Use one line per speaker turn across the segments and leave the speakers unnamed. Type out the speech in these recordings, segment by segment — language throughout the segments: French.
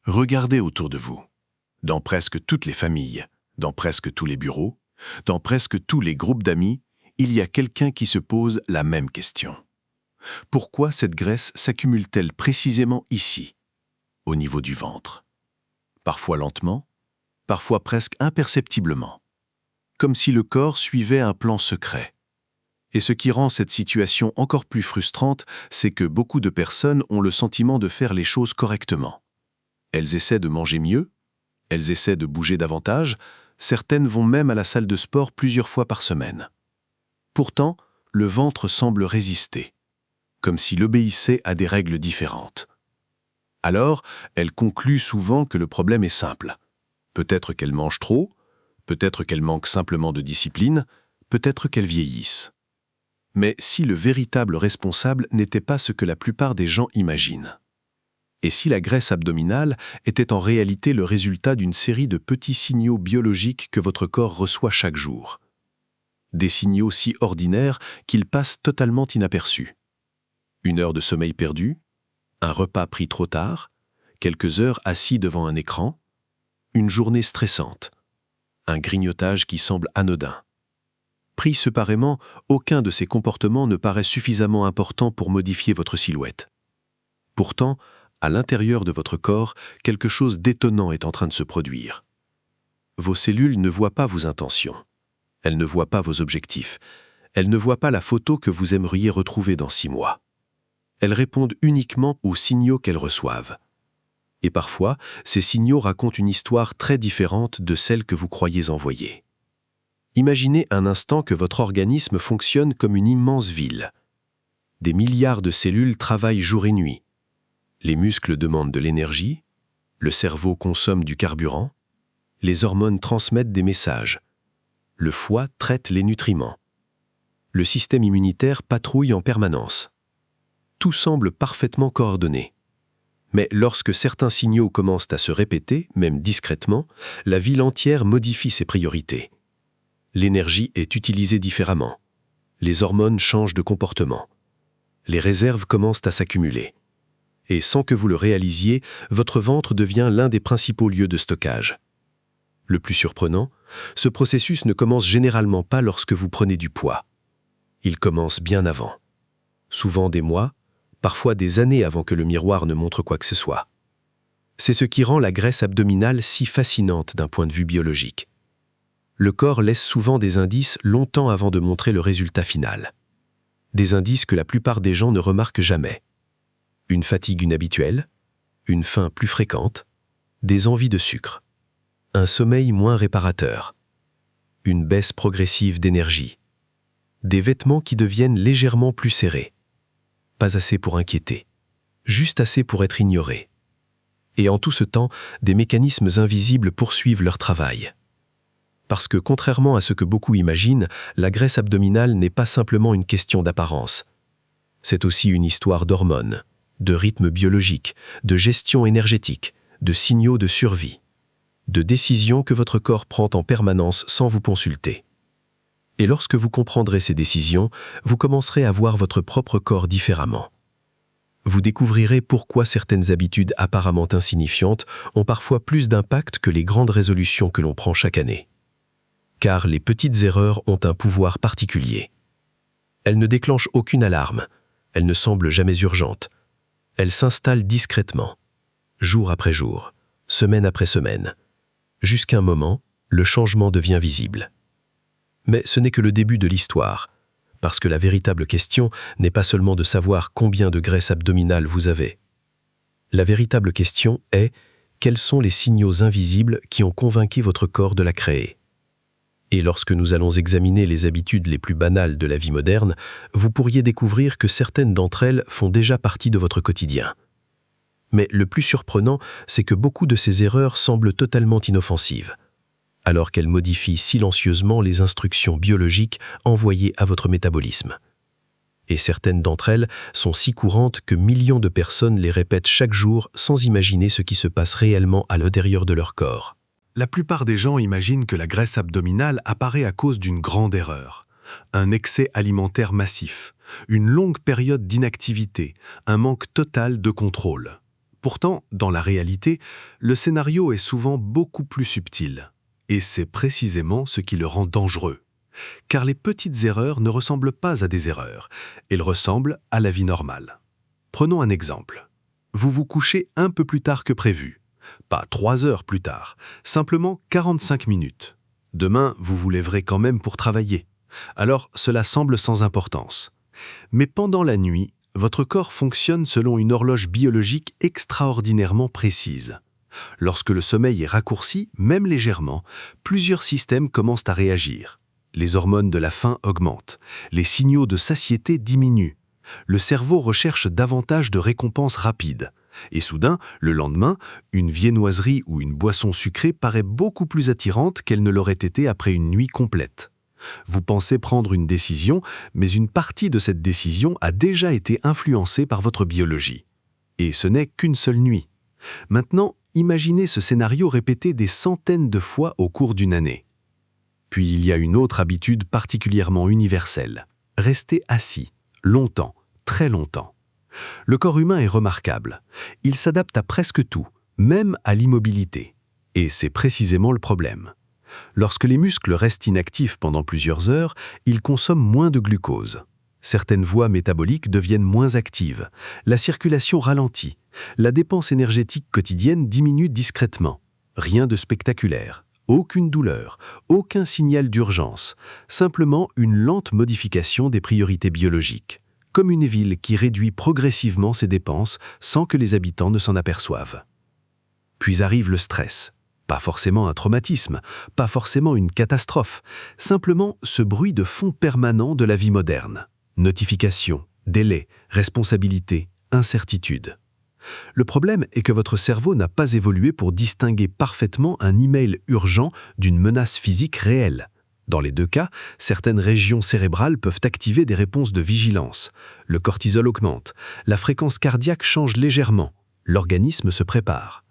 Regardez autour de vous. Dans presque toutes les familles, dans presque tous les bureaux, dans presque tous les groupes d'amis, il y a quelqu'un qui se pose la même question. Pourquoi cette graisse s'accumule-t-elle précisément ici, au niveau du ventre? Parfois lentement, parfois presque imperceptiblement, comme si le corps suivait un plan secret. Et ce qui rend cette situation encore plus frustrante, c'est que beaucoup de personnes ont le sentiment de faire les choses correctement. Elles essaient de manger mieux, elles essaient de bouger davantage, certaines vont même à la salle de sport plusieurs fois par semaine. Pourtant, le ventre semble résister, comme s'il obéissait à des règles différentes. Alors, elles concluent souvent que le problème est simple. Peut-être qu'elles mangent trop, peut-être qu'elles manquent simplement de discipline, peut-être qu'elles vieillissent. Mais si le véritable responsable n'était pas ce que la plupart des gens imaginent? Et si la graisse abdominale était en réalité le résultat d'une série de petits signaux biologiques que votre corps reçoit chaque jour? Des signaux si ordinaires qu'ils passent totalement inaperçus. Une heure de sommeil perdu, un repas pris trop tard, quelques heures assis devant un écran, une journée stressante, un grignotage qui semble anodin. Pris séparément, aucun de ces comportements ne paraît suffisamment important pour modifier votre silhouette. Pourtant, à l'intérieur de votre corps, quelque chose d'étonnant est en train de se produire. Vos cellules ne voient pas vos intentions. Elles ne voient pas vos objectifs. Elles ne voient pas la photo que vous aimeriez retrouver dans 6 mois. Elles répondent uniquement aux signaux qu'elles reçoivent. Et parfois, ces signaux racontent une histoire très différente de celle que vous croyez envoyer. Imaginez un instant que votre organisme fonctionne comme une immense ville. Des milliards de cellules travaillent jour et nuit. Les muscles demandent de l'énergie, le cerveau consomme du carburant, les hormones transmettent des messages, le foie traite les nutriments, le système immunitaire patrouille en permanence. Tout semble parfaitement coordonné. Mais lorsque certains signaux commencent à se répéter, même discrètement, la ville entière modifie ses priorités. L'énergie est utilisée différemment. Les hormones changent de comportement. Les réserves commencent à s'accumuler. Et sans que vous le réalisiez, votre ventre devient l'un des principaux lieux de stockage. Le plus surprenant, ce processus ne commence généralement pas lorsque vous prenez du poids. Il commence bien avant. Souvent des mois, parfois des années avant que le miroir ne montre quoi que ce soit. C'est ce qui rend la graisse abdominale si fascinante d'un point de vue biologique. Le corps laisse souvent des indices longtemps avant de montrer le résultat final. Des indices que la plupart des gens ne remarquent jamais. Une fatigue inhabituelle, une faim plus fréquente, des envies de sucre, un sommeil moins réparateur, une baisse progressive d'énergie, des vêtements qui deviennent légèrement plus serrés, pas assez pour inquiéter, juste assez pour être ignorés. Et en tout ce temps, des mécanismes invisibles poursuivent leur travail. Parce que contrairement à ce que beaucoup imaginent, la graisse abdominale n'est pas simplement une question d'apparence. C'est aussi une histoire d'hormones, de rythme biologique, de gestion énergétique, de signaux de survie, de décisions que votre corps prend en permanence sans vous consulter. Et lorsque vous comprendrez ces décisions, vous commencerez à voir votre propre corps différemment. Vous découvrirez pourquoi certaines habitudes apparemment insignifiantes ont parfois plus d'impact que les grandes résolutions que l'on prend chaque année. Car les petites erreurs ont un pouvoir particulier. Elles ne déclenchent aucune alarme, elles ne semblent jamais urgentes. Elles s'installent discrètement, jour après jour, semaine après semaine. Jusqu'à un moment, le changement devient visible. Mais ce n'est que le début de l'histoire, parce que la véritable question n'est pas seulement de savoir combien de graisse abdominale vous avez. La véritable question est quels sont les signaux invisibles qui ont convaincu votre corps de la créer. Et lorsque nous allons examiner les habitudes les plus banales de la vie moderne, vous pourriez découvrir que certaines d'entre elles font déjà partie de votre quotidien. Mais le plus surprenant, c'est que beaucoup de ces erreurs semblent totalement inoffensives, alors qu'elles modifient silencieusement les instructions biologiques envoyées à votre métabolisme. Et certaines d'entre elles sont si courantes que millions de personnes les répètent chaque jour sans imaginer ce qui se passe réellement à l'intérieur de leur corps.
La plupart des gens imaginent que la graisse abdominale apparaît à cause d'une grande erreur, un excès alimentaire massif, une longue période d'inactivité, un manque total de contrôle. Pourtant, dans la réalité, le scénario est souvent beaucoup plus subtil. Et c'est précisément ce qui le rend dangereux. Car les petites erreurs ne ressemblent pas à des erreurs, elles ressemblent à la vie normale. Prenons un exemple. Vous vous couchez un peu plus tard que prévu. Pas 3 heures plus tard, simplement 45 minutes. Demain, vous vous lèverez quand même pour travailler. Alors, cela semble sans importance. Mais pendant la nuit, votre corps fonctionne selon une horloge biologique extraordinairement précise. Lorsque le sommeil est raccourci, même légèrement, plusieurs systèmes commencent à réagir. Les hormones de la faim augmentent, les signaux de satiété diminuent. Le cerveau recherche davantage de récompenses rapides. Et soudain, le lendemain, une viennoiserie ou une boisson sucrée paraît beaucoup plus attirante qu'elle ne l'aurait été après une nuit complète. Vous pensez prendre une décision, mais une partie de cette décision a déjà été influencée par votre biologie. Et ce n'est qu'une seule nuit. Maintenant, imaginez ce scénario répété des centaines de fois au cours d'une année. Puis il y a une autre habitude particulièrement universelle. Rester assis, longtemps, très longtemps. Le corps humain est remarquable. Il s'adapte à presque tout, même à l'immobilité. Et c'est précisément le problème. Lorsque les muscles restent inactifs pendant plusieurs heures, ils consomment moins de glucose. Certaines voies métaboliques deviennent moins actives. La circulation ralentit. La dépense énergétique quotidienne diminue discrètement. Rien de spectaculaire. Aucune douleur, aucun signal d'urgence. Simplement une lente modification des priorités biologiques. Comme une ville qui réduit progressivement ses dépenses sans que les habitants ne s'en aperçoivent. Puis arrive le stress. Pas forcément un traumatisme, pas forcément une catastrophe, simplement ce bruit de fond permanent de la vie moderne. Notifications, délais, responsabilités, incertitudes. Le problème est que votre cerveau n'a pas évolué pour distinguer parfaitement un email urgent d'une menace physique réelle. Dans les deux cas, certaines régions cérébrales peuvent activer des réponses de vigilance. Le cortisol augmente, la fréquence cardiaque change légèrement, l'organisme se prépare.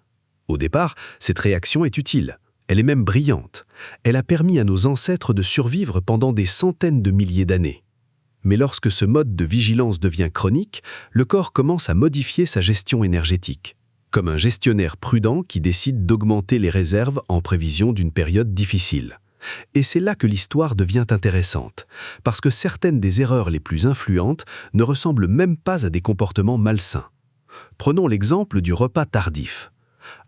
Au départ, cette réaction est utile. Elle est même brillante. Elle a permis à nos ancêtres de survivre pendant des centaines de milliers d'années. Mais lorsque ce mode de vigilance devient chronique, le corps commence à modifier sa gestion énergétique. Comme un gestionnaire prudent qui décide d'augmenter les réserves en prévision d'une période difficile. Et c'est là que l'histoire devient intéressante, parce que certaines des erreurs les plus influentes ne ressemblent même pas à des comportements malsains. Prenons l'exemple du repas tardif.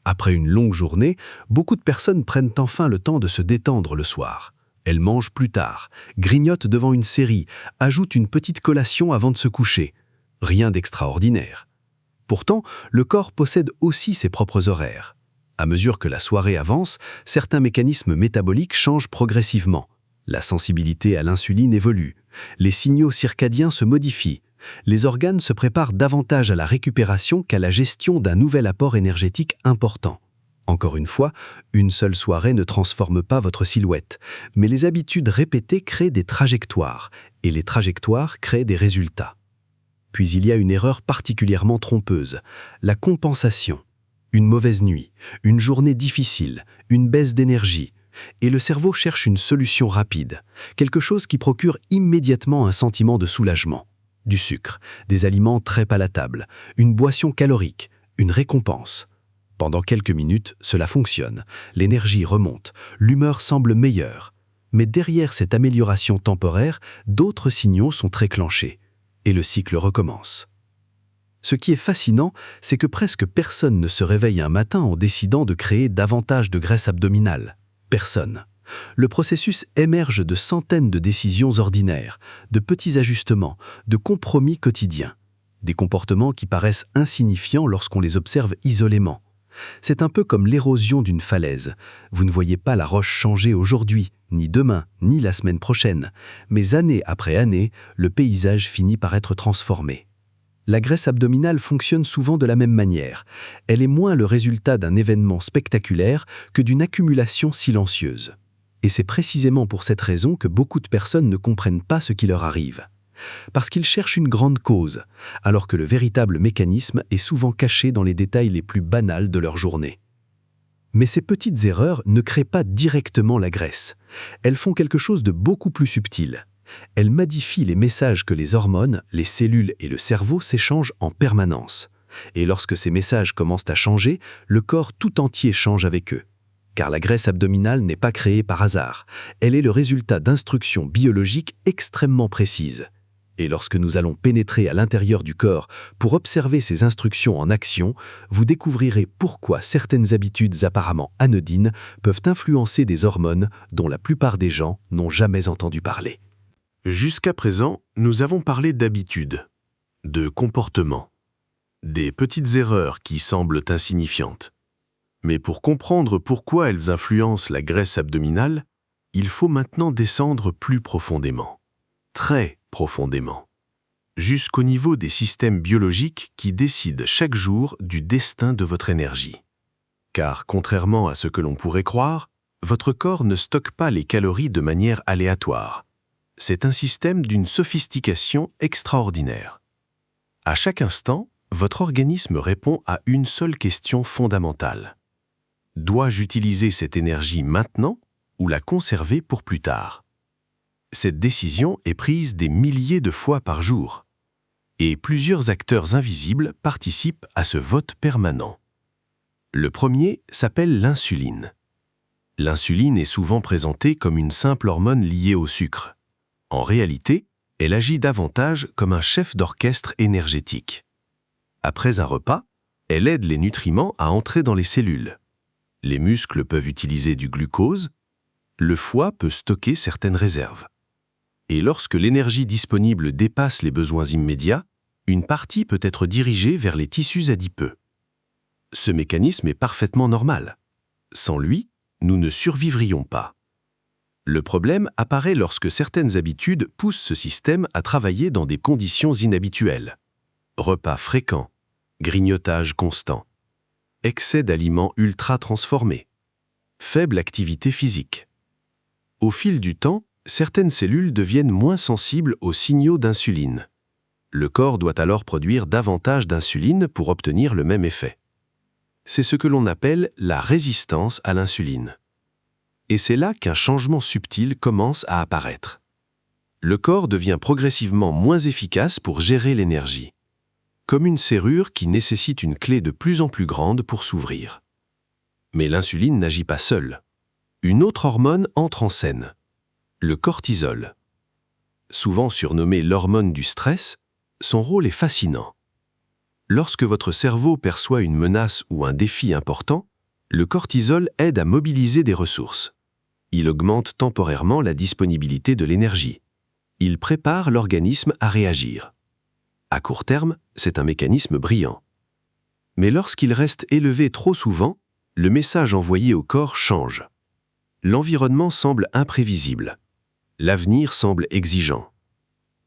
Après une longue journée, beaucoup de personnes prennent enfin le temps de se détendre le soir. Elles mangent plus tard, grignotent devant une série, ajoutent une petite collation avant de se coucher. Rien d'extraordinaire. Pourtant, le corps possède aussi ses propres horaires. À mesure que la soirée avance, certains mécanismes métaboliques changent progressivement. La sensibilité à l'insuline évolue. Les signaux circadiens se modifient. Les organes se préparent davantage à la récupération qu'à la gestion d'un nouvel apport énergétique important. Encore une fois, une seule soirée ne transforme pas votre silhouette, mais les habitudes répétées créent des trajectoires, et les trajectoires créent des résultats. Puis il y a une erreur particulièrement trompeuse, la compensation. Une mauvaise nuit, une journée difficile, une baisse d'énergie, et le cerveau cherche une solution rapide, quelque chose qui procure immédiatement un sentiment de soulagement. Du sucre, des aliments très palatables, une boisson calorique, une récompense. Pendant quelques minutes, cela fonctionne, l'énergie remonte, l'humeur semble meilleure. Mais derrière cette amélioration temporaire, d'autres signaux sont déclenchés, et le cycle recommence. Ce qui est fascinant, c'est que presque personne ne se réveille un matin en décidant de créer davantage de graisse abdominale. Personne. Le processus émerge de centaines de décisions ordinaires, de petits ajustements, de compromis quotidiens. Des comportements qui paraissent insignifiants lorsqu'on les observe isolément. C'est un peu comme l'érosion d'une falaise. Vous ne voyez pas la roche changer aujourd'hui, ni demain, ni la semaine prochaine. Mais année après année, le paysage finit par être transformé. La graisse abdominale fonctionne souvent de la même manière. Elle est moins le résultat d'un événement spectaculaire que d'une accumulation silencieuse. Et c'est précisément pour cette raison que beaucoup de personnes ne comprennent pas ce qui leur arrive. Parce qu'ils cherchent une grande cause, alors que le véritable mécanisme est souvent caché dans les détails les plus banals de leur journée. Mais ces petites erreurs ne créent pas directement la graisse. Elles font quelque chose de beaucoup plus subtil. Elles modifient les messages que les hormones, les cellules et le cerveau s'échangent en permanence. Et lorsque ces messages commencent à changer, le corps tout entier change avec eux. Car la graisse abdominale n'est pas créée par hasard. Elle est le résultat d'instructions biologiques extrêmement précises. Et lorsque nous allons pénétrer à l'intérieur du corps pour observer ces instructions en action, vous découvrirez pourquoi certaines habitudes apparemment anodines peuvent influencer des hormones dont la plupart des gens n'ont jamais entendu parler.
Jusqu'à présent, nous avons parlé d'habitudes, de comportements, des petites erreurs qui semblent insignifiantes. Mais pour comprendre pourquoi elles influencent la graisse abdominale, il faut maintenant descendre plus profondément, très profondément, jusqu'au niveau des systèmes biologiques qui décident chaque jour du destin de votre énergie. Car contrairement à ce que l'on pourrait croire, votre corps ne stocke pas les calories de manière aléatoire. C'est un système d'une sophistication extraordinaire. À chaque instant, votre organisme répond à une seule question fondamentale. Dois-je utiliser cette énergie maintenant ou la conserver pour plus tard? Cette décision est prise des milliers de fois par jour. Et plusieurs acteurs invisibles participent à ce vote permanent. Le premier s'appelle l'insuline. L'insuline est souvent présentée comme une simple hormone liée au sucre. En réalité, elle agit davantage comme un chef d'orchestre énergétique. Après un repas, elle aide les nutriments à entrer dans les cellules. Les muscles peuvent utiliser du glucose, le foie peut stocker certaines réserves. Et lorsque l'énergie disponible dépasse les besoins immédiats, une partie peut être dirigée vers les tissus adipeux. Ce mécanisme est parfaitement normal. Sans lui, nous ne survivrions pas. Le problème apparaît lorsque certaines habitudes poussent ce système à travailler dans des conditions inhabituelles. Repas fréquents, grignotage constant, excès d'aliments ultra transformés, faible activité physique. Au fil du temps, certaines cellules deviennent moins sensibles aux signaux d'insuline. Le corps doit alors produire davantage d'insuline pour obtenir le même effet. C'est ce que l'on appelle la résistance à l'insuline. Et c'est là qu'un changement subtil commence à apparaître. Le corps devient progressivement moins efficace pour gérer l'énergie, comme une serrure qui nécessite une clé de plus en plus grande pour s'ouvrir. Mais l'insuline n'agit pas seule. Une autre hormone entre en scène, le cortisol. Souvent surnommé l'hormone du stress, son rôle est fascinant. Lorsque votre cerveau perçoit une menace ou un défi important, le cortisol aide à mobiliser des ressources. Il augmente temporairement la disponibilité de l'énergie. Il prépare l'organisme à réagir. À court terme, c'est un mécanisme brillant. Mais lorsqu'il reste élevé trop souvent, le message envoyé au corps change. L'environnement semble imprévisible. L'avenir semble exigeant.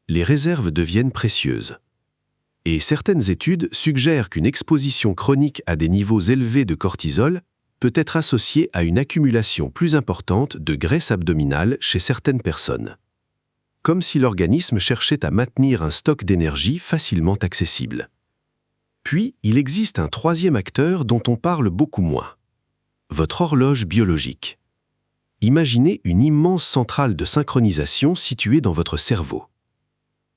Les réserves deviennent précieuses. Et certaines études suggèrent qu'une exposition chronique à des niveaux élevés de cortisol peut être associée à une accumulation plus importante de graisse abdominale chez certaines personnes. Comme si l'organisme cherchait à maintenir un stock d'énergie facilement accessible. Puis, il existe un troisième acteur dont on parle beaucoup moins. Votre horloge biologique. Imaginez une immense centrale de synchronisation située dans votre cerveau.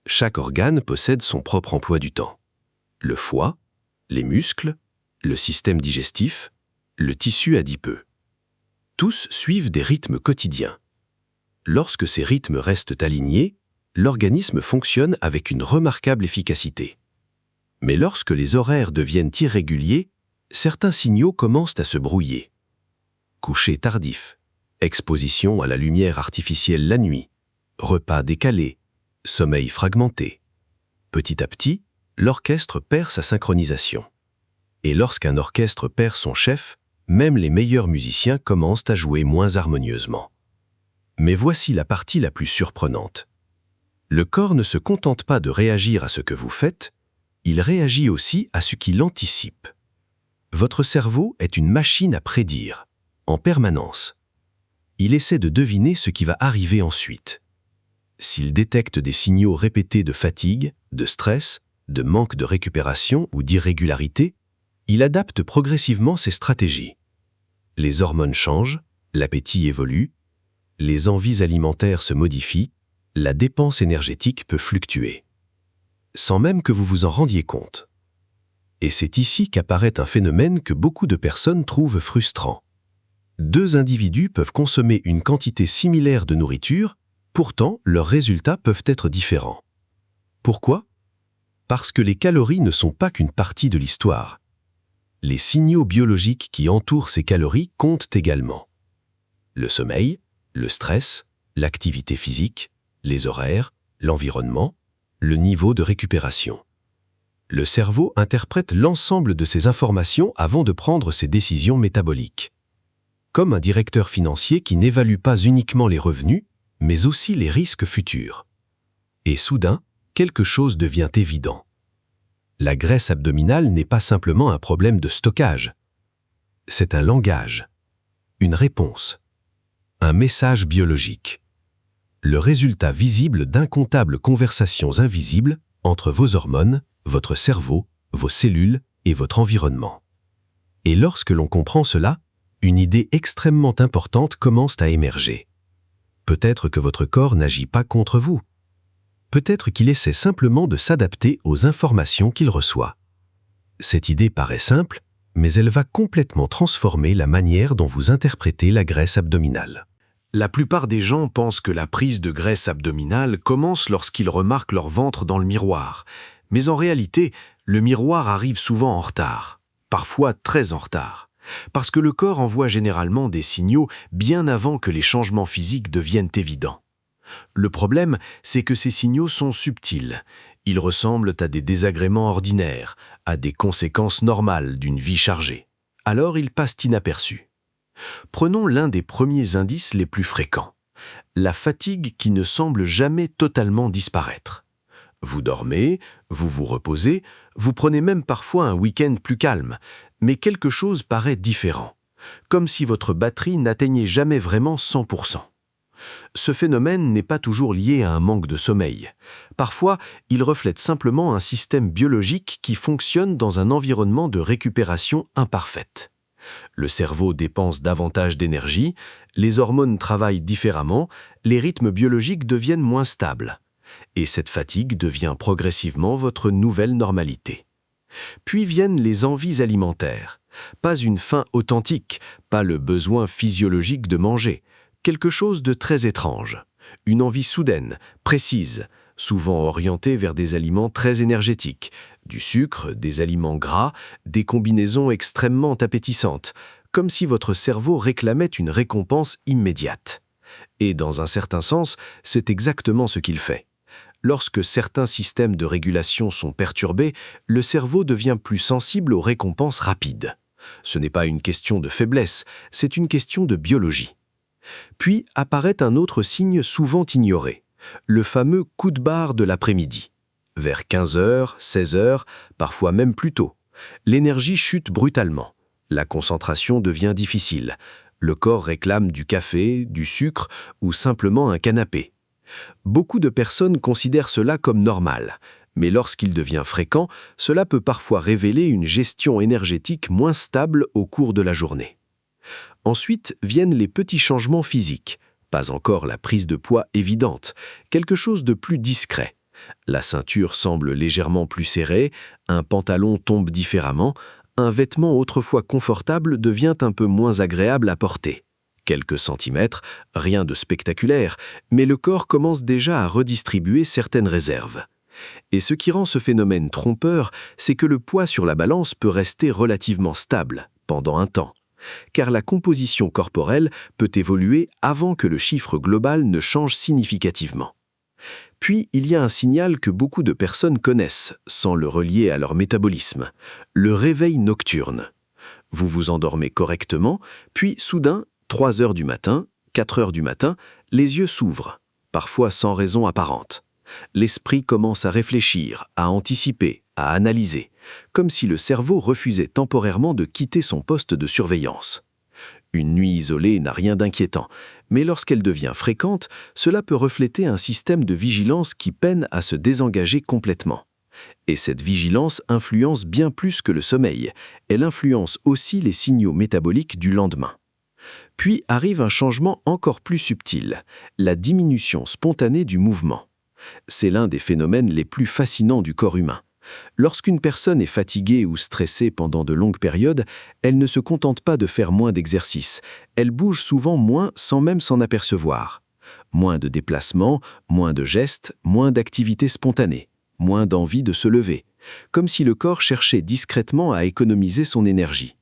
Chaque organe possède son propre emploi du temps. Le foie, les muscles, le système digestif, le tissu adipeux. Tous suivent des rythmes quotidiens. Lorsque ces rythmes restent alignés, l'organisme fonctionne avec une remarquable efficacité. Mais lorsque les horaires deviennent irréguliers, certains signaux commencent à se brouiller. Coucher tardif, exposition à la lumière artificielle la nuit, repas décalés, sommeil fragmenté. Petit à petit, l'orchestre perd sa synchronisation. Et lorsqu'un orchestre perd son chef, même les meilleurs musiciens commencent à jouer moins harmonieusement. Mais voici la partie la plus surprenante. Le corps ne se contente pas de réagir à ce que vous faites, il réagit aussi à ce qu'il anticipe. Votre cerveau est une machine à prédire, en permanence. Il essaie de deviner ce qui va arriver ensuite. S'il détecte des signaux répétés de fatigue, de stress, de manque de récupération ou d'irrégularité, il adapte progressivement ses stratégies. Les hormones changent, l'appétit évolue, les envies alimentaires se modifient, la dépense énergétique peut fluctuer. Sans même que vous vous en rendiez compte.
Et c'est ici qu'apparaît un phénomène que beaucoup de personnes trouvent frustrant. Deux individus peuvent consommer une quantité similaire de nourriture, pourtant leurs résultats peuvent être différents. Pourquoi ? Parce que les calories ne sont pas qu'une partie de l'histoire. Les signaux biologiques qui entourent ces calories comptent également. Le sommeil, le stress, l'activité physique, les horaires, l'environnement, le niveau de récupération. Le cerveau interprète l'ensemble de ces informations avant de prendre ses décisions métaboliques. Comme un directeur financier qui n'évalue pas uniquement les revenus, mais aussi les risques futurs. Et soudain, quelque chose devient évident. La graisse abdominale n'est pas simplement un problème de stockage. C'est un langage, une réponse, un message biologique. Le résultat visible d'incomptables conversations invisibles entre vos hormones, votre cerveau, vos cellules et votre environnement. Et lorsque l'on comprend cela, une idée extrêmement importante commence à émerger. Peut-être que votre corps n'agit pas contre vous. Peut-être qu'il essaie simplement de s'adapter aux informations qu'il reçoit. Cette idée paraît simple, mais elle va complètement transformer la manière dont vous interprétez la graisse abdominale.
La plupart des gens pensent que la prise de graisse abdominale commence lorsqu'ils remarquent leur ventre dans le miroir. Mais en réalité, le miroir arrive souvent en retard, parfois très en retard, parce que le corps envoie généralement des signaux bien avant que les changements physiques deviennent évidents. Le problème, c'est que ces signaux sont subtils. Ils ressemblent à des désagréments ordinaires, à des conséquences normales d'une vie chargée. Alors ils passent inaperçus. Prenons l'un des premiers indices les plus fréquents, la fatigue qui ne semble jamais totalement disparaître. Vous dormez, vous vous reposez, vous prenez même parfois un week-end plus calme, mais quelque chose paraît différent, comme si votre batterie n'atteignait jamais vraiment 100%. Ce phénomène n'est pas toujours lié à un manque de sommeil. Parfois, il reflète simplement un système biologique qui fonctionne dans un environnement de récupération imparfaite. Le cerveau dépense davantage d'énergie, les hormones travaillent différemment, les rythmes biologiques deviennent moins stables. Et cette fatigue devient progressivement votre nouvelle normalité. Puis viennent les envies alimentaires. Pas une faim authentique, pas le besoin physiologique de manger. Quelque chose de très étrange. Une envie soudaine, précise, souvent orientée vers des aliments très énergétiques, du sucre, des aliments gras, des combinaisons extrêmement appétissantes, comme si votre cerveau réclamait une récompense immédiate. Et dans un certain sens, c'est exactement ce qu'il fait. Lorsque certains systèmes de régulation sont perturbés, le cerveau devient plus sensible aux récompenses rapides. Ce n'est pas une question de faiblesse, c'est une question de biologie. Puis apparaît un autre signe souvent ignoré, le fameux coup de barre de l'après-midi. Vers 15h, 16h, parfois même plus tôt, l'énergie chute brutalement. La concentration devient difficile. Le corps réclame du café, du sucre ou simplement un canapé. Beaucoup de personnes considèrent cela comme normal, mais lorsqu'il devient fréquent, cela peut parfois révéler une gestion énergétique moins stable au cours de la journée. Ensuite viennent les petits changements physiques, pas encore la prise de poids évidente, quelque chose de plus discret. La ceinture semble légèrement plus serrée, un pantalon tombe différemment, un vêtement autrefois confortable devient un peu moins agréable à porter. Quelques centimètres, rien de spectaculaire, mais le corps commence déjà à redistribuer certaines réserves. Et ce qui rend ce phénomène trompeur, c'est que le poids sur la balance peut rester relativement stable pendant un temps, car la composition corporelle peut évoluer avant que le chiffre global ne change significativement. Puis, il y a un signal que beaucoup de personnes connaissent, sans le relier à leur métabolisme, le réveil nocturne. Vous vous endormez correctement, puis soudain, 3 heures du matin, 4 heures du matin, les yeux s'ouvrent, parfois sans raison apparente. L'esprit commence à réfléchir, à anticiper, à analyser, comme si le cerveau refusait temporairement de quitter son poste de surveillance. Une nuit isolée n'a rien d'inquiétant, mais lorsqu'elle devient fréquente, cela peut refléter un système de vigilance qui peine à se désengager complètement. Et cette vigilance influence bien plus que le sommeil, elle influence aussi les signaux métaboliques du lendemain. Puis arrive un changement encore plus subtil, la diminution spontanée du mouvement. C'est l'un des phénomènes les plus fascinants du corps humain.
Lorsqu'une personne est fatiguée ou stressée pendant de longues périodes, elle ne se contente pas de faire moins d'exercices, elle bouge souvent moins sans même s'en apercevoir. Moins de déplacements, moins de gestes, moins d'activités spontanées, moins d'envie de se lever, comme si le corps cherchait discrètement à économiser son énergie.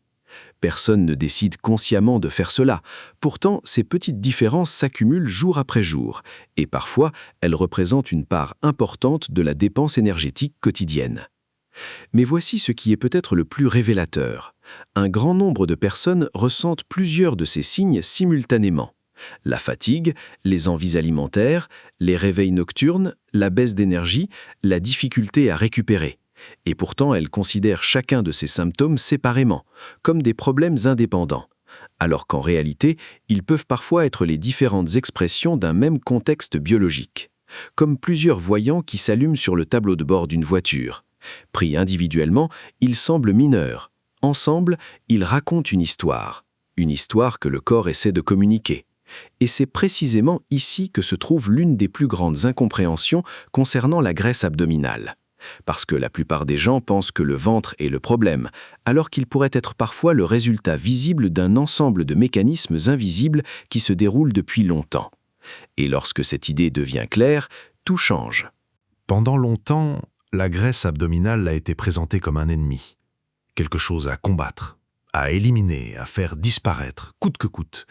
Personne ne décide consciemment de faire cela. Pourtant, ces petites différences s'accumulent jour après jour, et parfois, elles représentent une part importante de la dépense énergétique quotidienne. Mais voici ce qui est peut-être le plus révélateur. Un grand nombre de personnes ressentent plusieurs de ces signes simultanément. La fatigue, les envies alimentaires, les réveils nocturnes, la baisse d'énergie, la difficulté à récupérer. Et pourtant, elles considèrent chacun de ces symptômes séparément, comme des problèmes indépendants, alors qu'en réalité, ils peuvent parfois être les différentes expressions d'un même contexte biologique, comme plusieurs voyants qui s'allument sur le tableau de bord d'une voiture. Pris individuellement, ils semblent mineurs. Ensemble, ils racontent une histoire que le corps essaie de communiquer. Et c'est précisément ici que se trouve l'une des plus grandes incompréhensions concernant la graisse abdominale. Parce que la plupart des gens pensent que le ventre est le problème, alors qu'il pourrait être parfois le résultat visible d'un ensemble de mécanismes invisibles qui se déroulent depuis longtemps. Et lorsque cette idée devient claire, tout change.
Pendant longtemps, la graisse abdominale a été présentée comme un ennemi, quelque chose à combattre, à éliminer, à faire disparaître, coûte que coûte.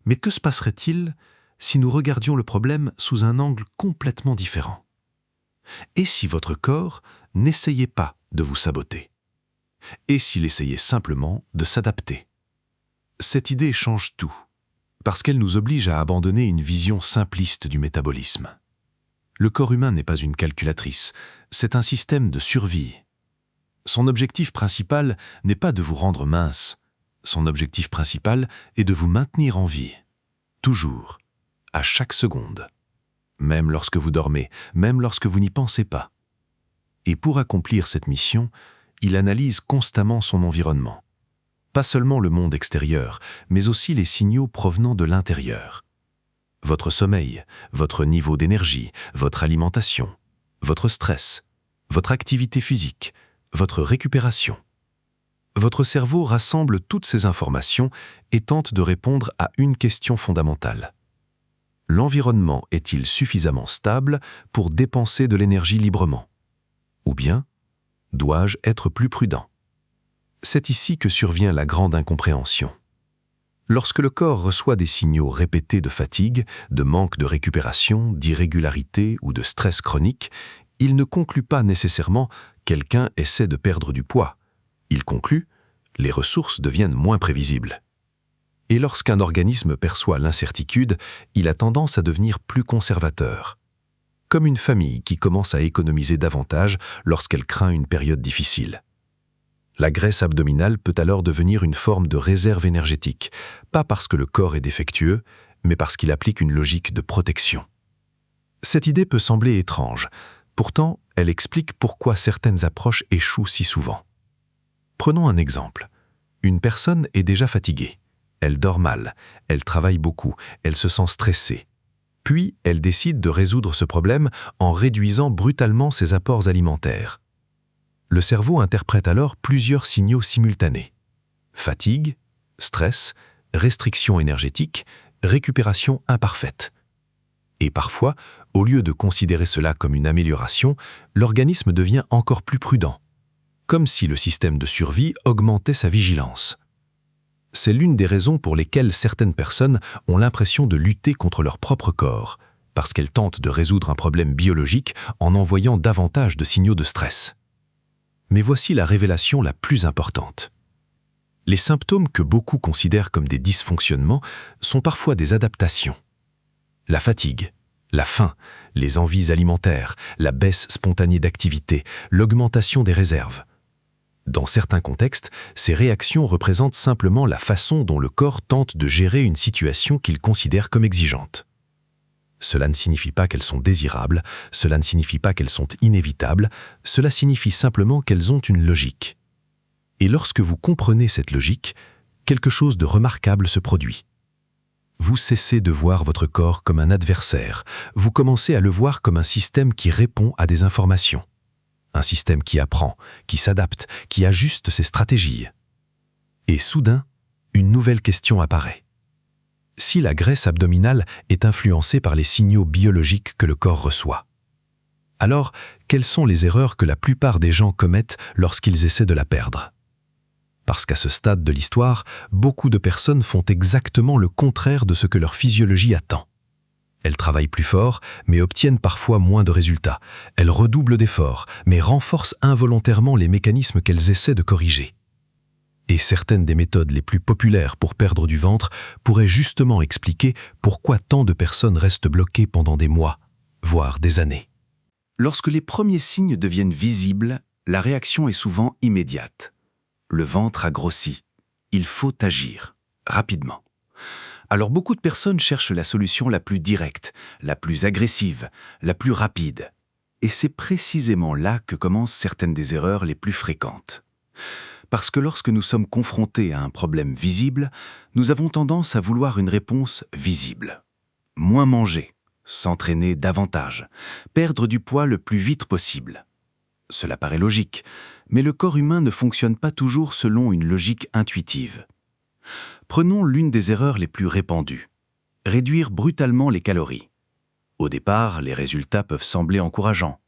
Mais que se passerait-il si nous regardions le problème sous un angle complètement différent ? Et si votre corps n'essayait pas de vous saboter? Et s'il essayait simplement de s'adapter? Cette idée change tout, parce qu'elle nous oblige à abandonner une vision simpliste du métabolisme. Le corps humain n'est pas une calculatrice, c'est un système de survie. Son objectif principal n'est pas de vous rendre mince, son objectif principal est de vous maintenir en vie, toujours, à chaque seconde. Même lorsque vous dormez, même lorsque vous n'y pensez pas. Et pour accomplir cette mission, il analyse constamment son environnement. Pas seulement le monde extérieur, mais aussi les signaux provenant de l'intérieur. Votre sommeil, votre niveau d'énergie, votre alimentation, votre stress, votre activité physique, votre récupération. Votre cerveau rassemble toutes ces informations et tente de répondre à une question fondamentale. L'environnement est-il suffisamment stable pour dépenser de l'énergie librement? Ou bien, dois-je être plus prudent? C'est ici que survient la grande incompréhension. Lorsque le corps reçoit des signaux répétés de fatigue, de manque de récupération, d'irrégularité ou de stress chronique, il ne conclut pas nécessairement « quelqu'un essaie de perdre du poids ». Il conclut « les ressources deviennent moins prévisibles ». Et lorsqu'un organisme perçoit l'incertitude, il a tendance à devenir plus conservateur. Comme une famille qui commence à économiser davantage lorsqu'elle craint une période difficile. La graisse abdominale peut alors devenir une forme de réserve énergétique, pas parce que le corps est défectueux, mais parce qu'il applique une logique de protection. Cette idée peut sembler étrange, pourtant elle explique pourquoi certaines approches échouent si souvent. Prenons un exemple. Une personne est déjà fatiguée. Elle dort mal, elle travaille beaucoup, elle se sent stressée. Puis, elle décide de résoudre ce problème en réduisant brutalement ses apports alimentaires. Le cerveau interprète alors plusieurs signaux simultanés. Fatigue, stress, restriction énergétique, récupération imparfaite. Et parfois, au lieu de considérer cela comme une amélioration, l'organisme devient encore plus prudent, comme si le système de survie augmentait sa vigilance. C'est l'une des raisons pour lesquelles certaines personnes ont l'impression de lutter contre leur propre corps, parce qu'elles tentent de résoudre un problème biologique en envoyant davantage de signaux de stress. Mais voici la révélation la plus importante. Les symptômes que beaucoup considèrent comme des dysfonctionnements sont parfois des adaptations. La fatigue, la faim, les envies alimentaires, la baisse spontanée d'activité, l'augmentation des réserves. Dans certains contextes, ces réactions représentent simplement la façon dont le corps tente de gérer une situation qu'il considère comme exigeante. Cela ne signifie pas qu'elles sont désirables, cela ne signifie pas qu'elles sont inévitables, cela signifie simplement qu'elles ont une logique. Et lorsque vous comprenez cette logique, quelque chose de remarquable se produit. Vous cessez de voir votre corps comme un adversaire, vous commencez à le voir comme un système qui répond à des informations. un système qui apprend, qui s'adapte, qui ajuste ses stratégies. Et soudain, une nouvelle question apparaît. Si la graisse abdominale est influencée par les signaux biologiques que le corps reçoit, alors quelles sont les erreurs que la plupart des gens commettent lorsqu'ils essaient de la perdre? Parce qu'à ce stade de l'histoire, beaucoup de personnes font exactement le contraire de ce que leur physiologie attend. Elles travaillent plus fort, mais obtiennent parfois moins de résultats. Elles redoublent d'efforts, mais renforcent involontairement les mécanismes qu'elles essaient de corriger. Et certaines des méthodes les plus populaires pour perdre du ventre pourraient justement expliquer pourquoi tant de personnes restent bloquées pendant des mois, voire des années.
Lorsque les premiers signes deviennent visibles, la réaction est souvent immédiate. Le ventre a grossi. Il faut agir, rapidement. Alors beaucoup de personnes cherchent la solution la plus directe, la plus agressive, la plus rapide. Et c'est précisément là que commencent certaines des erreurs les plus fréquentes. Parce que lorsque nous sommes confrontés à un problème visible, nous avons tendance à vouloir une réponse visible. Moins manger, s'entraîner davantage, perdre du poids le plus vite possible. Cela paraît logique, mais le corps humain ne fonctionne pas toujours selon une logique intuitive. Prenons l'une des erreurs les plus répandues. Réduire brutalement les calories. Au départ, les résultats peuvent sembler encourageants.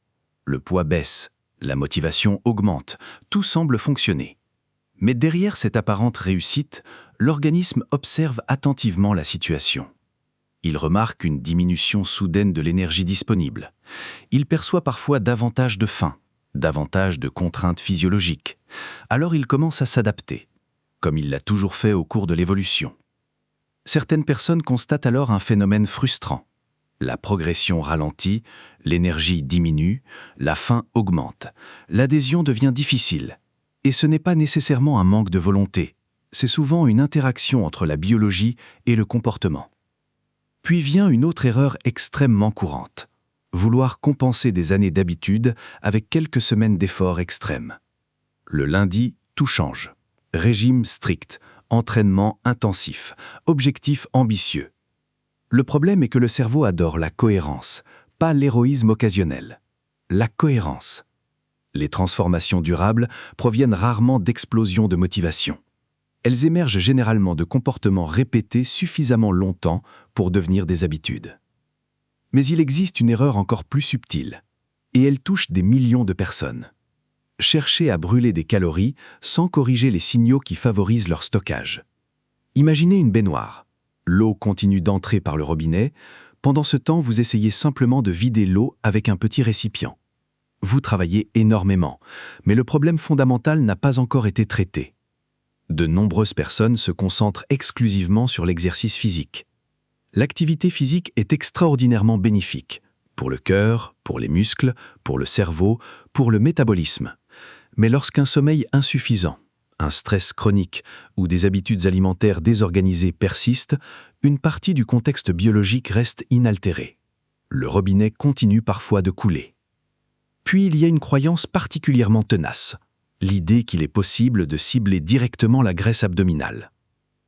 Le poids baisse, la motivation augmente, tout semble fonctionner. Mais derrière cette apparente réussite, l'organisme observe attentivement la situation. Il remarque une diminution soudaine de l'énergie disponible. Il perçoit parfois davantage de faim, davantage de contraintes physiologiques. Alors il commence à s'adapter, comme il l'a toujours fait au cours de l'évolution. Certaines personnes constatent alors un phénomène frustrant. La progression ralentit, l'énergie diminue, la faim augmente, l'adhésion devient difficile. Et ce n'est pas nécessairement un manque de volonté, c'est souvent une interaction entre la biologie et le comportement. Puis vient une autre erreur extrêmement courante, vouloir compenser des années d'habitude avec quelques semaines d'efforts extrêmes. Le lundi, tout change. Régime strict, entraînement intensif, objectif ambitieux. Le problème est que le cerveau adore la cohérence, pas l'héroïsme occasionnel. La cohérence. Les transformations durables proviennent rarement d'explosions de motivation. Elles émergent généralement de comportements répétés suffisamment longtemps pour devenir des habitudes. Mais il existe une erreur encore plus subtile, et elle touche des millions de personnes. Chercher à brûler des calories sans corriger les signaux qui favorisent leur stockage. Imaginez une baignoire. L'eau continue d'entrer par le robinet. Pendant ce temps, vous essayez simplement de vider l'eau avec un petit récipient. Vous travaillez énormément, mais le problème fondamental n'a pas encore été traité. De nombreuses personnes se concentrent exclusivement sur l'exercice physique. L'activité physique est extraordinairement bénéfique, pour le cœur, pour les muscles, pour le cerveau, pour le métabolisme. Mais lorsqu'un sommeil insuffisant, un stress chronique ou des habitudes alimentaires désorganisées persistent, une partie du contexte biologique reste inaltérée. Le robinet continue parfois de couler. Puis il y a une croyance particulièrement tenace, l'idée qu'il est possible de cibler directement la graisse abdominale.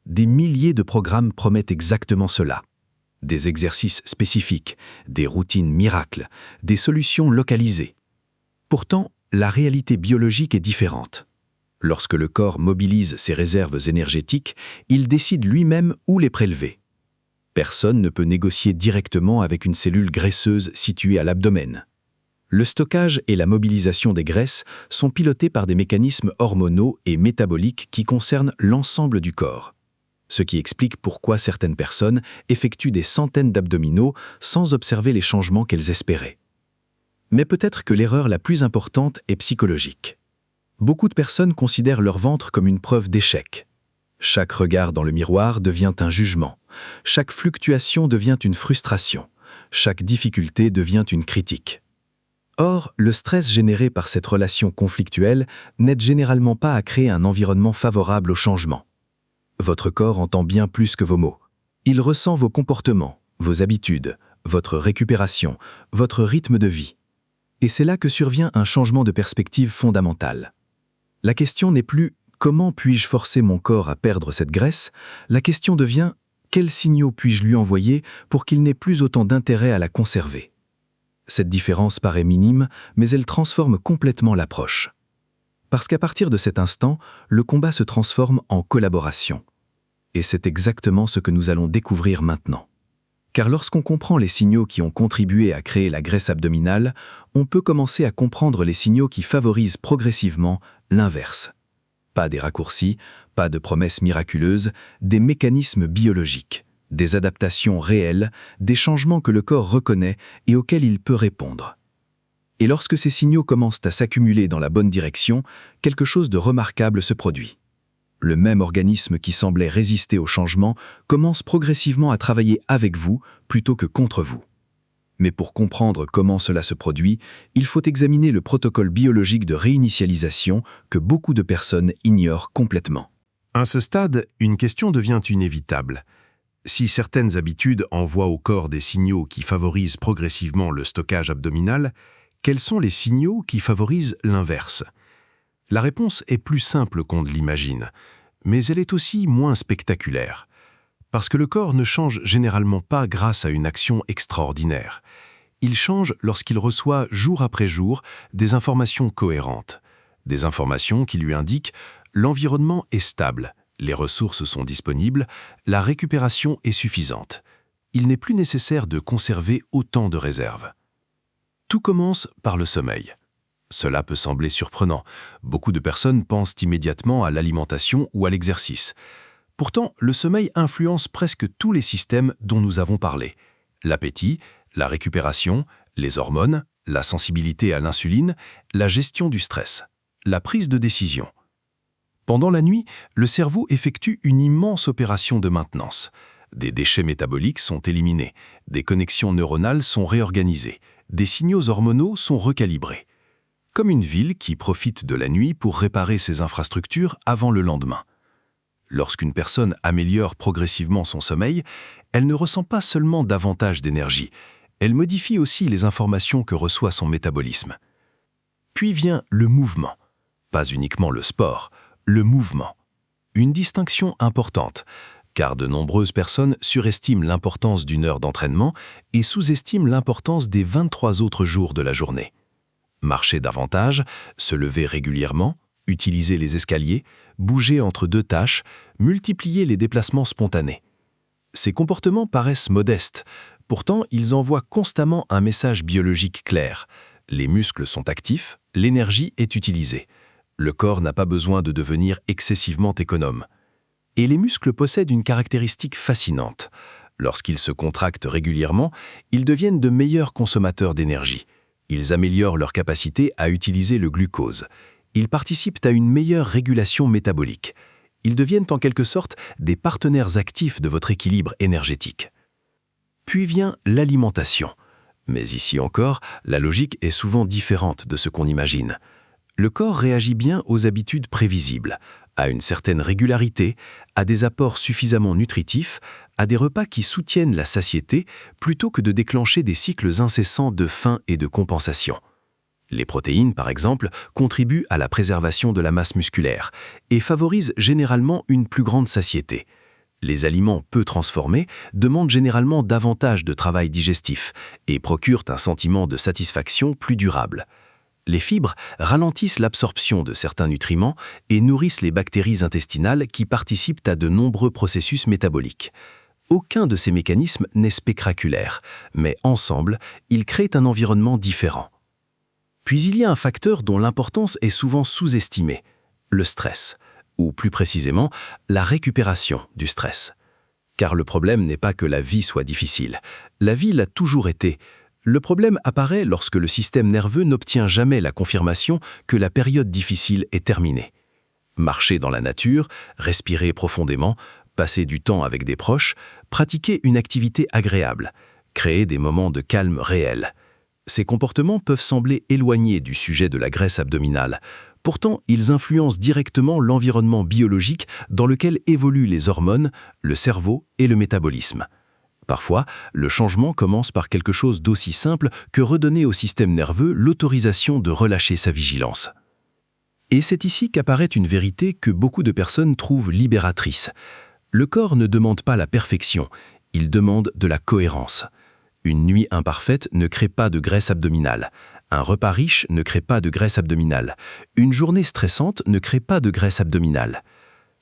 Des milliers de programmes promettent exactement cela. Des exercices spécifiques, des routines miracles, des solutions localisées. Pourtant, la réalité biologique est différente. Lorsque le corps mobilise ses réserves énergétiques, il décide lui-même où les prélever. Personne ne peut négocier directement avec une cellule graisseuse située à l'abdomen. Le stockage et la mobilisation des graisses sont pilotés par des mécanismes hormonaux et métaboliques qui concernent l'ensemble du corps. Ce qui explique pourquoi certaines personnes effectuent des centaines d'abdominaux sans observer les changements qu'elles espéraient. Mais peut-être que l'erreur la plus importante est psychologique. Beaucoup de personnes considèrent leur ventre comme une preuve d'échec. Chaque regard dans le miroir devient un jugement. Chaque fluctuation devient une frustration. Chaque difficulté devient une critique. Or, le stress généré par cette relation conflictuelle n'aide généralement pas à créer un environnement favorable au changement. Votre corps entend bien plus que vos mots. Il ressent vos comportements, vos habitudes, votre récupération, votre rythme de vie. Et c'est là que survient un changement de perspective fondamental. La question n'est plus « comment puis-je forcer mon corps à perdre cette graisse ?», la question devient « quels signaux puis-je lui envoyer pour qu'il n'ait plus autant d'intérêt à la conserver ?» Cette différence paraît minime, mais elle transforme complètement l'approche. Parce qu'à partir de cet instant, le combat se transforme en collaboration. Et c'est exactement ce que nous allons découvrir maintenant. Car lorsqu'on comprend les signaux qui ont contribué à créer la graisse abdominale, on peut commencer à comprendre les signaux qui favorisent progressivement l'inverse. Pas des raccourcis, pas de promesses miraculeuses, des mécanismes biologiques, des adaptations réelles, des changements que le corps reconnaît et auxquels il peut répondre. Et lorsque ces signaux commencent à s'accumuler dans la bonne direction, quelque chose de remarquable se produit. Le même organisme qui semblait résister au changement commence progressivement à travailler avec vous plutôt que contre vous. Mais pour comprendre comment cela se produit, il faut examiner le protocole biologique de réinitialisation que beaucoup de personnes ignorent complètement.
À ce stade, une question devient inévitable. Si certaines habitudes envoient au corps des signaux qui favorisent progressivement le stockage abdominal, quels sont les signaux qui favorisent l'inverse? La réponse est plus simple qu'on ne l'imagine, mais elle est aussi moins spectaculaire. Parce que le corps ne change généralement pas grâce à une action extraordinaire. Il change lorsqu'il reçoit jour après jour des informations cohérentes. Des informations qui lui indiquent l'environnement est stable, les ressources sont disponibles, la récupération est suffisante. Il n'est plus nécessaire de conserver autant de réserves. Tout commence par le sommeil. Cela peut sembler surprenant. Beaucoup de personnes pensent immédiatement à l'alimentation ou à l'exercice. Pourtant, le sommeil influence presque tous les systèmes dont nous avons parlé. L'appétit, la récupération, les hormones, la sensibilité à l'insuline, la gestion du stress, la prise de décision. Pendant la nuit, le cerveau effectue une immense opération de maintenance. Des déchets métaboliques sont éliminés, des connexions neuronales sont réorganisées, des signaux hormonaux sont recalibrés. Comme une ville qui profite de la nuit pour réparer ses infrastructures avant le lendemain. Lorsqu'une personne améliore progressivement son sommeil, elle ne ressent pas seulement davantage d'énergie, elle modifie aussi les informations que reçoit son métabolisme. Puis vient le mouvement. Pas uniquement le sport, le mouvement. Une distinction importante, car de nombreuses personnes surestiment l'importance d'une heure d'entraînement et sous-estiment l'importance des 23 autres jours de la journée. Marcher davantage, se lever régulièrement, utiliser les escaliers, bouger entre deux tâches, multiplier les déplacements spontanés. Ces comportements paraissent modestes, pourtant ils envoient constamment un message biologique clair. Les muscles sont actifs, l'énergie est utilisée. Le corps n'a pas besoin de devenir excessivement économe. Et les muscles possèdent une caractéristique fascinante. Lorsqu'ils se contractent régulièrement, ils deviennent de meilleurs consommateurs d'énergie. Ils améliorent leur capacité à utiliser le glucose. Ils participent à une meilleure régulation métabolique. Ils deviennent en quelque sorte des partenaires actifs de votre équilibre énergétique. Puis vient l'alimentation. Mais ici encore, la logique est souvent différente de ce qu'on imagine. Le corps réagit bien aux habitudes prévisibles, à une certaine régularité, à des apports suffisamment nutritifs, à des repas qui soutiennent la satiété, plutôt que de déclencher des cycles incessants de faim et de compensation. Les protéines, par exemple, contribuent à la préservation de la masse musculaire et favorisent généralement une plus grande satiété. Les aliments peu transformés demandent généralement davantage de travail digestif et procurent un sentiment de satisfaction plus durable. Les fibres ralentissent l'absorption de certains nutriments et nourrissent les bactéries intestinales qui participent à de nombreux processus métaboliques. Aucun de ces mécanismes n'est spectaculaire, mais ensemble, ils créent un environnement différent. Puis il y a un facteur dont l'importance est souvent sous-estimée, le stress, ou plus précisément, la récupération du stress. Car le problème n'est pas que la vie soit difficile. La vie l'a toujours été. Le problème apparaît lorsque le système nerveux n'obtient jamais la confirmation que la période difficile est terminée. Marcher dans la nature, respirer profondément, passer du temps avec des proches, pratiquer une activité agréable, créer des moments de calme réel. Ces comportements peuvent sembler éloignés du sujet de la graisse abdominale. Pourtant, ils influencent directement l'environnement biologique dans lequel évoluent les hormones, le cerveau et le métabolisme. Parfois, le changement commence par quelque chose d'aussi simple que redonner au système nerveux l'autorisation de relâcher sa vigilance. Et c'est ici qu'apparaît une vérité que beaucoup de personnes trouvent libératrice. Le corps ne demande pas la perfection, il demande de la cohérence.
Une nuit imparfaite ne crée pas de graisse abdominale. Un repas riche ne crée pas de graisse abdominale. Une journée stressante ne crée pas de graisse abdominale.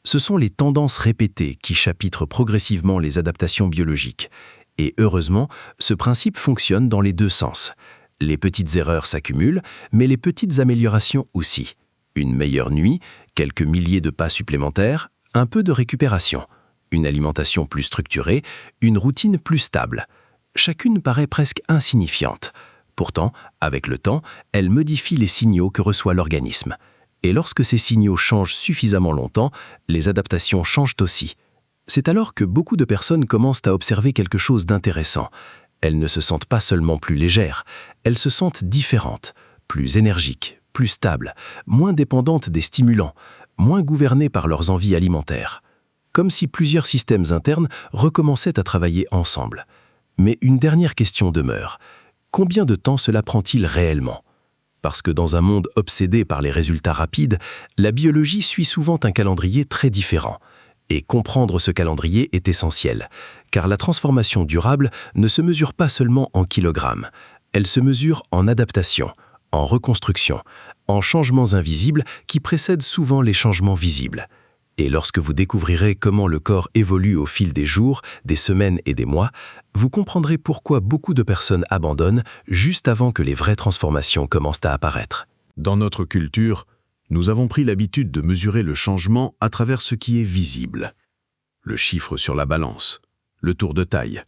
Ce sont les tendances répétées qui chapitrent progressivement les adaptations biologiques. Et heureusement, ce principe fonctionne dans les deux sens. Les petites erreurs s'accumulent, mais les petites améliorations aussi. Une meilleure nuit, quelques milliers de pas supplémentaires, un peu de récupération. Une alimentation plus structurée, une routine plus stable. Chacune paraît presque insignifiante. Pourtant, avec le temps, elle modifie les signaux que reçoit l'organisme. Et lorsque ces signaux changent suffisamment longtemps, les adaptations changent aussi. C'est alors que beaucoup de personnes commencent à observer quelque chose d'intéressant. Elles ne se sentent pas seulement plus légères, elles se sentent différentes, plus énergiques, plus stables, moins dépendantes des stimulants, moins gouvernées par leurs envies alimentaires. Comme si plusieurs systèmes internes recommençaient à travailler ensemble. Mais une dernière question demeure. Combien de temps cela prend-il réellement ? Parce que dans un monde obsédé par les résultats rapides, la biologie suit souvent un calendrier très différent. Et comprendre ce calendrier est essentiel, car la transformation durable ne se mesure pas seulement en kilogrammes. Elle se mesure en adaptation, en reconstruction, en changements invisibles qui précèdent souvent les changements visibles. Et lorsque vous découvrirez comment le corps évolue au fil des jours, des semaines et des mois, vous comprendrez pourquoi beaucoup de personnes abandonnent juste avant que les vraies transformations commencent à apparaître.
Dans notre culture, nous avons pris l'habitude de mesurer le changement à travers ce qui est visible. Le chiffre sur la balance, le tour de taille,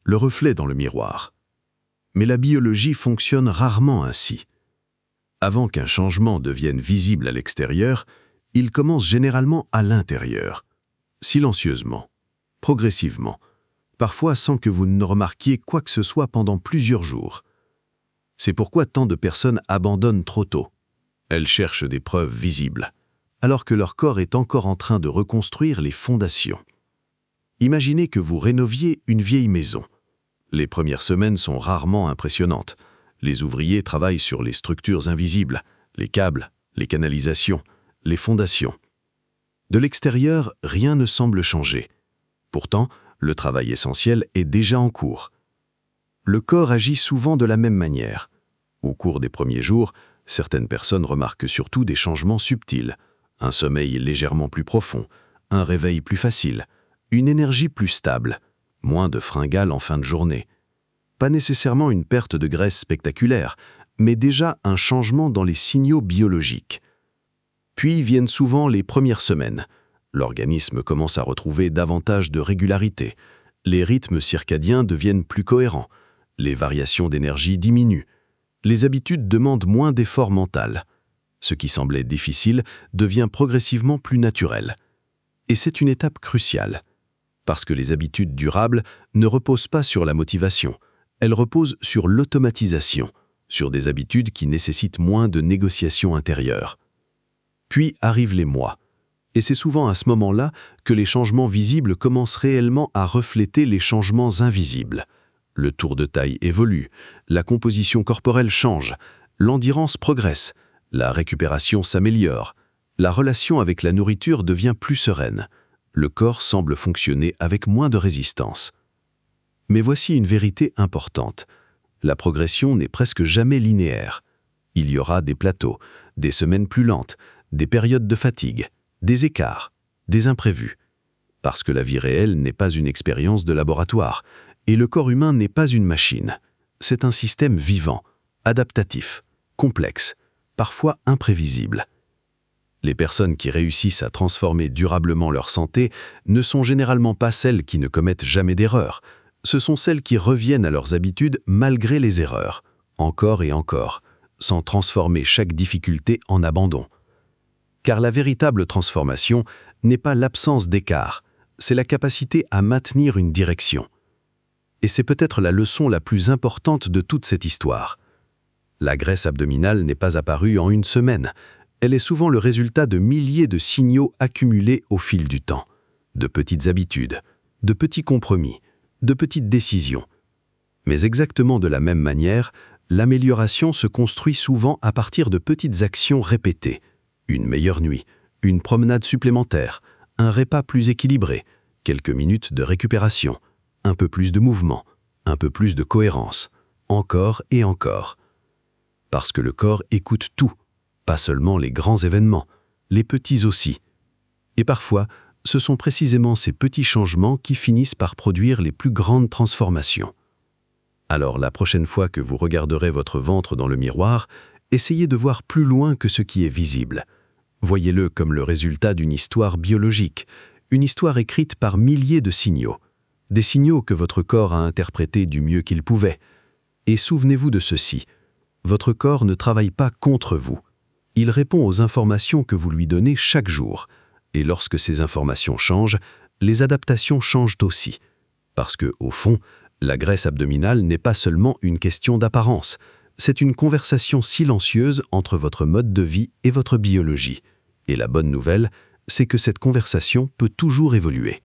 le reflet dans le miroir. Mais la biologie fonctionne rarement ainsi. Avant qu'un changement devienne visible à l'extérieur, il commence généralement à l'intérieur, silencieusement, progressivement, parfois sans que vous ne remarquiez quoi que ce soit pendant plusieurs jours. C'est pourquoi tant de personnes abandonnent trop tôt. Elles cherchent des preuves visibles, alors que leur corps est encore en train de reconstruire les fondations. Imaginez que vous rénoviez une vieille maison. Les premières semaines sont rarement impressionnantes. Les ouvriers travaillent sur les structures invisibles, les câbles, les canalisations, les fondations. De l'extérieur, rien ne semble changer. Pourtant, le travail essentiel est déjà en cours. Le corps agit souvent de la même manière. Au cours des premiers jours, certaines personnes remarquent surtout des changements subtils, un sommeil légèrement plus profond, un réveil plus facile, une énergie plus stable, moins de fringales en fin de journée. Pas nécessairement une perte de graisse spectaculaire, mais déjà un changement dans les signaux biologiques. Puis viennent souvent les premières semaines. L'organisme commence à retrouver davantage de régularité. Les rythmes circadiens deviennent plus cohérents. Les variations d'énergie diminuent. Les habitudes demandent moins d'efforts mental. Ce qui semblait difficile devient progressivement plus naturel. Et c'est une étape cruciale. Parce que les habitudes durables ne reposent pas sur la motivation. Elles reposent sur l'automatisation, sur des habitudes qui nécessitent moins de négociations intérieures. Puis arrivent les mois. Et c'est souvent à ce moment-là que les changements visibles commencent réellement à refléter les changements invisibles. Le tour de taille évolue, la composition corporelle change, l'endurance progresse, la récupération s'améliore, la relation avec la nourriture devient plus sereine, le corps semble fonctionner avec moins de résistance. Mais voici une vérité importante. La progression n'est presque jamais linéaire. Il y aura des plateaux, des semaines plus lentes, des périodes de fatigue, des écarts, des imprévus. Parce que la vie réelle n'est pas une expérience de laboratoire, et le corps humain n'est pas une machine. C'est un système vivant, adaptatif, complexe, parfois imprévisible. Les personnes qui réussissent à transformer durablement leur santé ne sont généralement pas celles qui ne commettent jamais d'erreurs. Ce sont celles qui reviennent à leurs habitudes malgré les erreurs, encore et encore, sans transformer chaque difficulté en abandon. Car la véritable transformation n'est pas l'absence d'écart, c'est la capacité à maintenir une direction. Et c'est peut-être la leçon la plus importante de toute cette histoire. La graisse abdominale n'est pas apparue en une semaine. Elle est souvent le résultat de milliers de signaux accumulés au fil du temps, de petites habitudes, de petits compromis, de petites décisions. Mais exactement de la même manière, l'amélioration se construit souvent à partir de petites actions répétées. Une meilleure nuit, une promenade supplémentaire, un repas plus équilibré, quelques minutes de récupération, un peu plus de mouvement,
un peu plus de cohérence, encore et encore. Parce que le corps écoute tout, pas seulement les grands événements, les petits aussi. Et parfois, ce sont précisément ces petits changements qui finissent par produire les plus grandes transformations. Alors la prochaine fois que vous regarderez votre ventre dans le miroir, essayez de voir plus loin que ce qui est visible. Voyez-le comme le résultat d'une histoire biologique, une histoire écrite par milliers de signaux. Des signaux que votre corps a interprétés du mieux qu'il pouvait. Et souvenez-vous de ceci, votre corps ne travaille pas contre vous. Il répond aux informations que vous lui donnez chaque jour. Et lorsque ces informations changent, les adaptations changent aussi. Parce que, au fond, la graisse abdominale n'est pas seulement une question d'apparence, c'est une conversation silencieuse entre votre mode de vie et votre biologie. Et la bonne nouvelle, c'est que cette conversation peut toujours évoluer.